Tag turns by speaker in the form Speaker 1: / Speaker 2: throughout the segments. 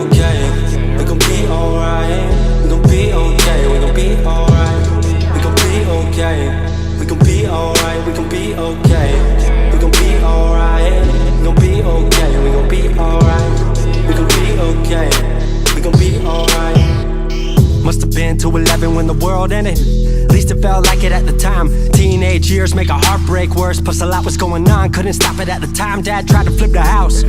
Speaker 1: okay. We gon' be alright. We gon' be okay. We gon' be alright. We gon' be okay. We gon' be alright. We gon' be okay. We gon' be alright. We gon' be okay. We gon' be alright. We gon' be okay. We gon' be alright. Must've been 2:11 when the world ended. At least it felt like it at the time. Teenage years make a heartbreak worse. Plus a lot was going on, couldn't stop it at the time. Dad tried to flip the house.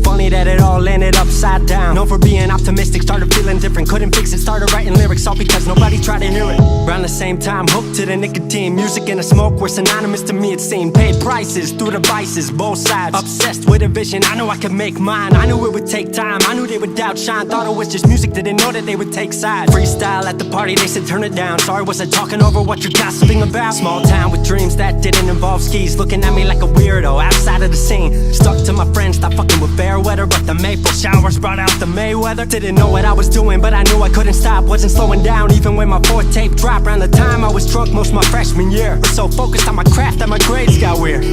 Speaker 1: Funny that it all ended upside down. Known for being optimistic, started feeling different. Couldn't fix it, started writing lyrics all because nobody tried to hear it. Around the same time, hooked to the nicotine. Music and the smoke were synonymous to me, it seemed. Paid prices through the vices, both sides. Obsessed with a vision, I knew I could make mine. I knew it would take time, I knew they would outshine. Thought it was just music, didn't know that they would take sides. Freestyle at the party, they said turn it down. Sorry, was I talking over what you're gossiping about? Small town with dreams that didn't involve skis. Looking at me like a weirdo, outside of the scene. Stuck to my friends, thought fucking with fair weather. But the maple showers brought out the Mayweather. Didn't know what I was doing, but I knew I couldn't stop. Wasn't slowing down, even when my fourth tape dropped. Around the time I was drunk most of my freshman year. Was so focused on my craft that my grades got weird.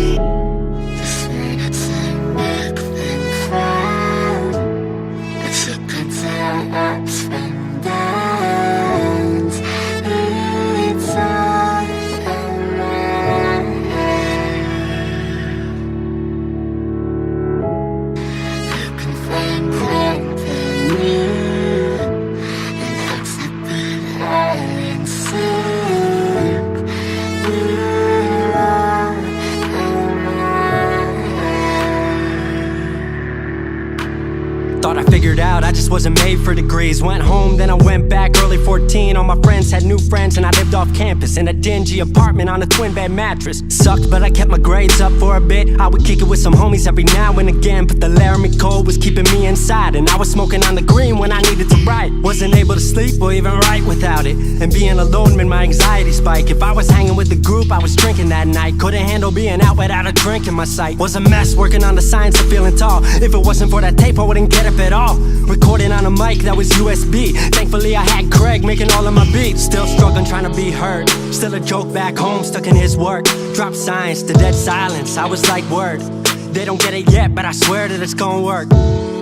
Speaker 1: Thought I figured out I just wasn't made for degrees. Went home, then I went back early 14. All my friends had new friends and I lived off campus in a dingy apartment on a twin bed mattress. Sucked, but I kept my grades up for a bit. I would kick it with some homies every now and again, but the Laramie cold was keeping me inside. And I was smoking on the green when I needed to write. Wasn't able to sleep or even write without it. And being alone made my anxiety spike. If I was hanging with the group, I was drinking that night. Couldn't handle being out without a drink in my sight. Was a mess working on the science of feeling tall. If it wasn't for that tape, I wouldn't get up at all. Recording on a mic that was USB. Thankfully I had Craig making all of my beats. Still struggling trying to be heard. Still a joke back home, stuck in his work. Dropped science to dead silence, I was like word. They don't get it yet, but I swear that it's gonna work.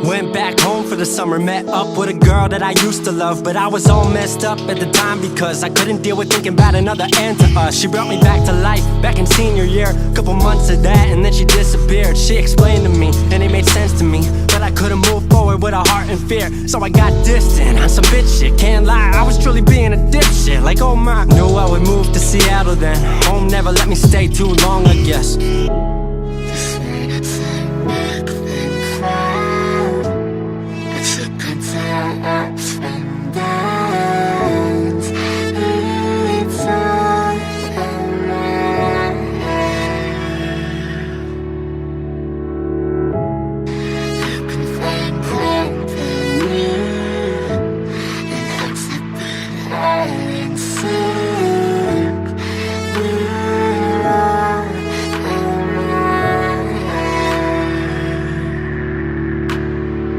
Speaker 1: Went back home for the summer, met up with a girl that I used to love. But I was all messed up at the time because I couldn't deal with thinking about another end to us. She brought me back to life, back in senior year. Couple months of that and then she disappeared. She explained to me and it made sense to me, but I couldn't move forward with a heart in fear. So I got distant on some bitch shit, can't lie, I was truly being a dipshit. Like oh my, knew I would move to Seattle then. Home never let me stay too long, I guess.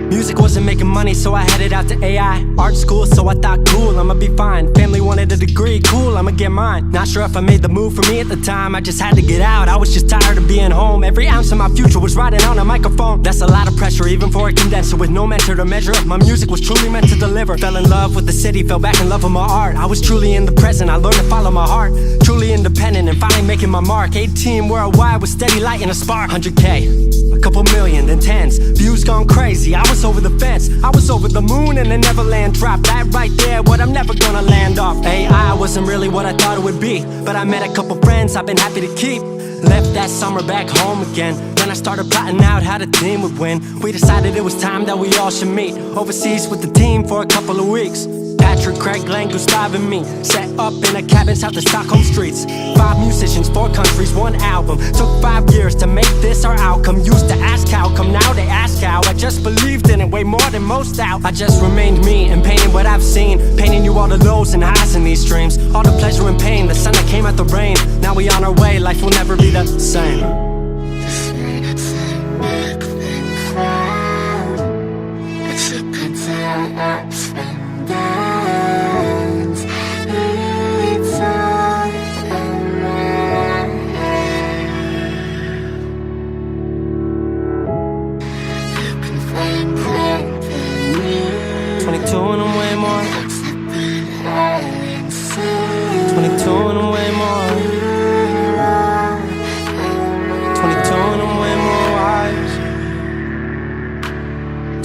Speaker 1: Music wasn't making money, so I headed out to AI art school, so I thought cool, I'ma be fine. Family wanted a degree, cool, I'ma get mine. Not sure if I made the move for me at the time, I just had to get out. I was just tired of being home. Every ounce of my future was riding on a microphone. That's a lot of pressure, even for a condenser with no mentor to measure up. My music was truly meant to deliver. Fell in love with the city, fell back in love with my art. I was truly in the present, I learned to follow my heart. Truly independent and finally making my mark. 18 worldwide with steady light and a spark. 100K, a couple million, then tens. Views gone crazy, I was over the fence. I was over the moon and the Neverland drop. That right there, what I'm never gonna land off. AI wasn't really what I thought it would be, but I met a couple friends I've been happy to keep. Left that summer back home again. Then I started plotting out how the team would win. We decided it was time that we all should meet overseas with the team for a couple of weeks. Patrick, Craig, Glenn, Gustav and me set up in a cabin south of Stockholm streets. 5 musicians, 4 countries, 1 album. Took 5 years to make this our outcome. Used to ask how come, now they ask how. I just believed in it way more than most out. I just remained me and painted what I've seen. Painting you all the lows and highs in these dreams. All the pleasure and pain, the sun that came out the rain. Now we on our way, life will never be the same.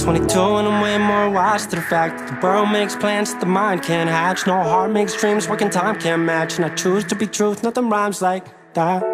Speaker 1: 22 and I'm way more wise to the fact that the world makes plans that the mind can't hatch. No heart makes dreams, working time can't match. And I choose to be truth, nothing rhymes like that.